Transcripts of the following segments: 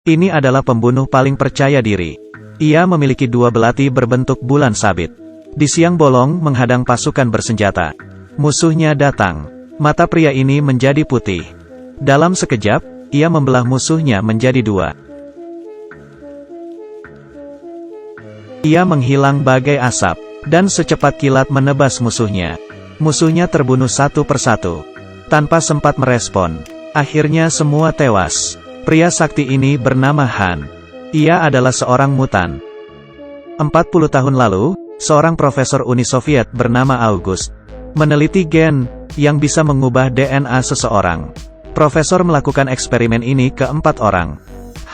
Ini adalah pembunuh paling percaya diri. Ia memiliki dua belati berbentuk bulan sabit. Di siang bolong menghadang pasukan bersenjata. Musuhnya datang. Mata pria ini menjadi putih. Dalam sekejap, ia membelah musuhnya menjadi dua. Ia menghilang bagai asap, dan secepat kilat menebas musuhnya. Musuhnya terbunuh satu persatu. Tanpa sempat merespon. Akhirnya semua tewas. Pria sakti ini bernama Han. Ia adalah seorang mutan. 40 tahun lalu, seorang profesor Uni Soviet bernama August meneliti gen yang bisa mengubah DNA seseorang. Profesor melakukan eksperimen ini ke 4 orang.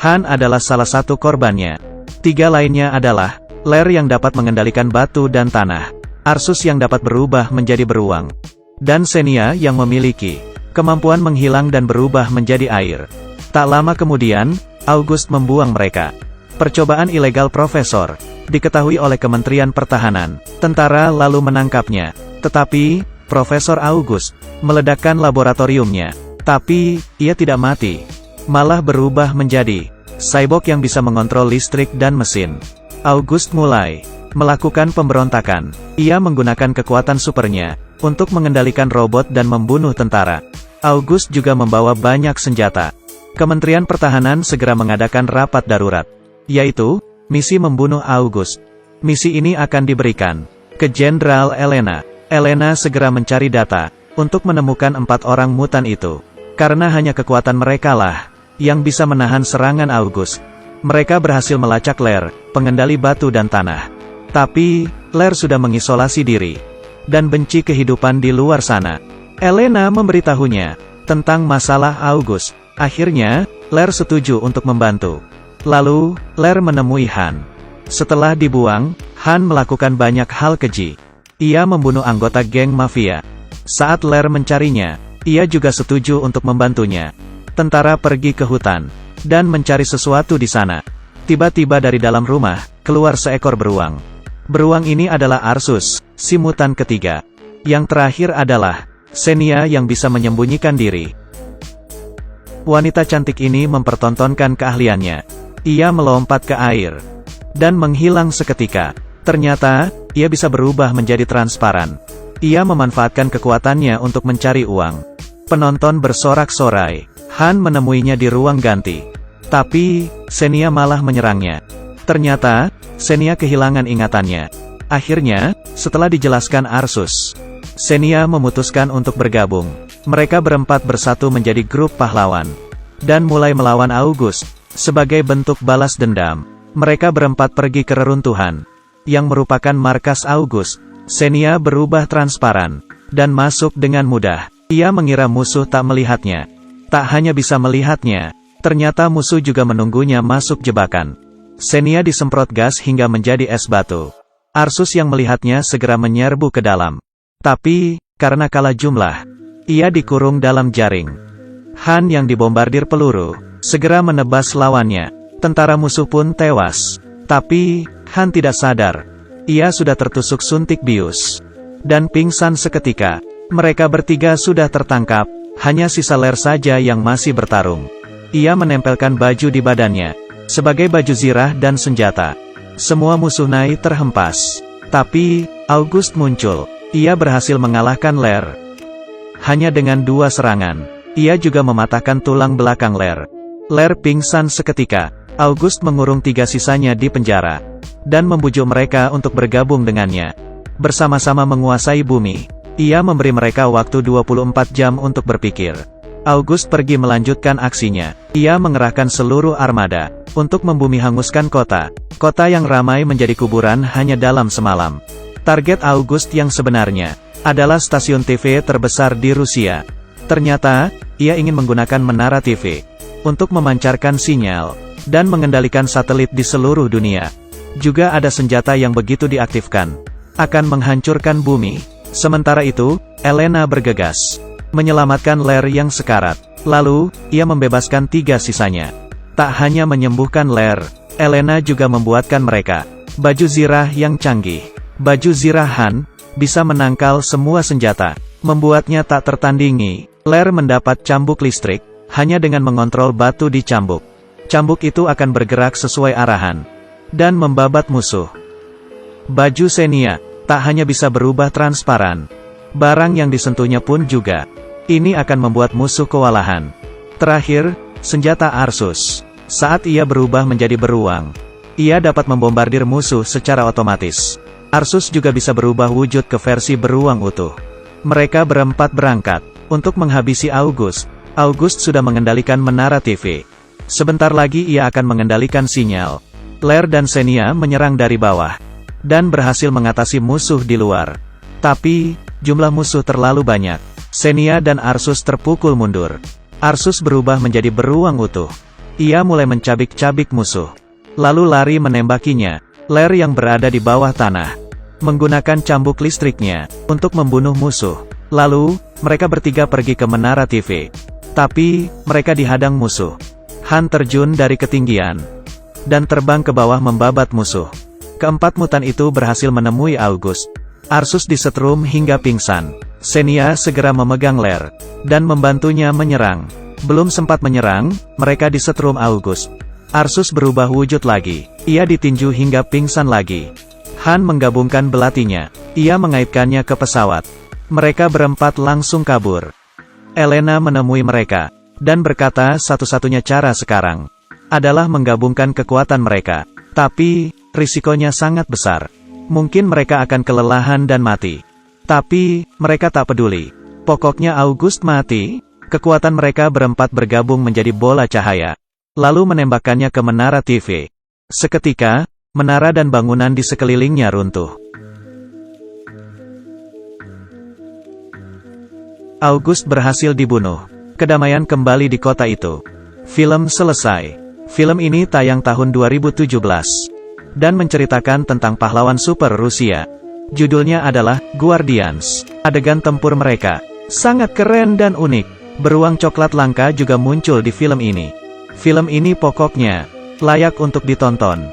Han adalah salah satu korbannya. 3 lainnya adalah Ler yang dapat mengendalikan batu dan tanah, Arsus yang dapat berubah menjadi beruang, dan Xenia yang memiliki kemampuan menghilang dan berubah menjadi air. Tak lama kemudian, August membuang mereka. Percobaan ilegal Profesor diketahui oleh Kementerian Pertahanan. Tentara lalu menangkapnya. Tetapi, Profesor August meledakkan laboratoriumnya. Tapi, ia tidak mati. Malah berubah menjadi cyborg yang bisa mengontrol listrik dan mesin. August mulai melakukan pemberontakan. Ia menggunakan kekuatan supernya untuk mengendalikan robot dan membunuh tentara. August juga membawa banyak senjata. Kementerian Pertahanan segera mengadakan rapat darurat, yaitu misi membunuh August. Misi ini akan diberikan ke Jenderal Elena. Elena segera mencari data untuk menemukan 4 orang mutan itu, karena hanya kekuatan mereka lah yang bisa menahan serangan August. Mereka berhasil melacak Ler, pengendali batu dan tanah. Tapi, Ler sudah mengisolasi diri dan benci kehidupan di luar sana. Elena memberitahunya tentang masalah August. Akhirnya, Ler setuju untuk membantu. Lalu, Ler menemui Han. Setelah dibuang, Han melakukan banyak hal keji. Ia membunuh anggota geng mafia. Saat Ler mencarinya, ia juga setuju untuk membantunya. Tentara pergi ke hutan dan mencari sesuatu di sana. Tiba-tiba dari dalam rumah, keluar seekor beruang. Beruang ini adalah Arsus, si mutan ketiga. Yang terakhir adalah Xenia yang bisa menyembunyikan diri. Wanita cantik ini mempertontonkan keahliannya. Ia melompat ke air dan menghilang seketika. Ternyata, ia bisa berubah menjadi transparan. Ia memanfaatkan kekuatannya untuk mencari uang. Penonton bersorak-sorai. Han menemuinya di ruang ganti. Tapi, Xenia malah menyerangnya. Ternyata, Xenia kehilangan ingatannya. Akhirnya, setelah dijelaskan Arsus, Xenia memutuskan untuk bergabung. Mereka berempat bersatu menjadi grup pahlawan dan mulai melawan August. Sebagai bentuk balas dendam, mereka berempat pergi ke reruntuhan yang merupakan markas August. Xenia berubah transparan dan masuk dengan mudah. Ia mengira musuh tak melihatnya. Tak hanya bisa melihatnya, ternyata musuh juga menunggunya masuk jebakan. Xenia disemprot gas hingga menjadi es batu. Arsus yang melihatnya segera menyerbu ke dalam. Tapi, karena kalah jumlah, ia dikurung dalam jaring. Han yang dibombardir peluru segera menebas lawannya. Tentara musuh pun tewas. Tapi, Han tidak sadar. Ia sudah tertusuk suntik bius dan pingsan seketika. Mereka bertiga sudah tertangkap. Hanya sisa Ler saja yang masih bertarung. Ia menempelkan baju di badannya sebagai baju zirah dan senjata. Semua musuh naik terhempas. Tapi, August muncul. Ia berhasil mengalahkan Ler. Hanya dengan 2 serangan. Ia juga mematahkan tulang belakang Ler. Ler pingsan seketika. August mengurung 3 sisanya di penjara dan membujuk mereka untuk bergabung dengannya. Bersama-sama menguasai bumi. Ia memberi mereka waktu 24 jam untuk berpikir. August pergi melanjutkan aksinya. Ia mengerahkan seluruh armada untuk membumi hanguskan kota. Kota yang ramai menjadi kuburan hanya dalam semalam. Target August yang sebenarnya adalah stasiun TV terbesar di Rusia. Ternyata, ia ingin menggunakan menara TV untuk memancarkan sinyal dan mengendalikan satelit di seluruh dunia. Juga ada senjata yang begitu diaktifkan akan menghancurkan bumi. Sementara itu, Elena bergegas menyelamatkan Ler yang sekarat. Lalu, ia membebaskan 3 sisanya. Tak hanya menyembuhkan Ler, Elena juga membuatkan mereka baju zirah yang canggih. Baju zirah Han bisa menangkal semua senjata, membuatnya tak tertandingi. Ler mendapat cambuk listrik hanya dengan mengontrol batu di cambuk. Cambuk itu akan bergerak sesuai arahan dan membabat musuh. Baju Xenia tak hanya bisa berubah transparan, barang yang disentuhnya pun juga. Ini akan membuat musuh kewalahan. Terakhir, senjata Arsus. Saat ia berubah menjadi beruang, ia dapat membombardir musuh secara otomatis. Arsus juga bisa berubah wujud ke versi beruang utuh. Mereka berempat berangkat untuk menghabisi August. August sudah mengendalikan menara TV. Sebentar lagi ia akan mengendalikan sinyal. Lair dan Xenia menyerang dari bawah dan berhasil mengatasi musuh di luar. Tapi, jumlah musuh terlalu banyak. Xenia dan Arsus terpukul mundur. Arsus berubah menjadi beruang utuh. Ia mulai mencabik-cabik musuh, lalu lari menembakinya. Lair yang berada di bawah tanah menggunakan cambuk listriknya untuk membunuh musuh. Lalu, mereka bertiga pergi ke menara TV. Tapi, mereka dihadang musuh. Han terjun dari ketinggian dan terbang ke bawah membabat musuh. Keempat mutan itu berhasil menemui August. Arsus disetrum hingga pingsan. Xenia segera memegang Lair dan membantunya menyerang. Belum sempat menyerang, mereka disetrum August. Arsus berubah wujud lagi. Ia ditinju hingga pingsan lagi. Han menggabungkan belatinya. Ia mengaitkannya ke pesawat. Mereka berempat langsung kabur. Elena menemui mereka dan berkata satu-satunya cara sekarang adalah menggabungkan kekuatan mereka. Tapi, risikonya sangat besar. Mungkin mereka akan kelelahan dan mati. Tapi, mereka tak peduli. Pokoknya August mati. Kekuatan mereka berempat bergabung menjadi bola cahaya, lalu menembakkannya ke menara TV. Seketika, menara dan bangunan di sekelilingnya runtuh. August berhasil dibunuh. Kedamaian kembali di kota itu. Film selesai. Film ini tayang tahun 2017 dan menceritakan tentang pahlawan super Rusia. Judulnya adalah Guardians. Adegan tempur mereka sangat keren dan unik. Beruang coklat langka juga muncul di film ini. Film ini pokoknya layak untuk ditonton.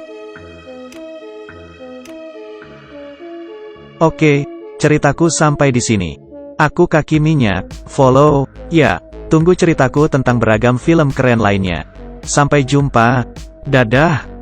Oke, ceritaku sampai di sini. Aku Kaki Minyak, follow, ya, tunggu ceritaku tentang beragam film keren lainnya. Sampai jumpa, dadah.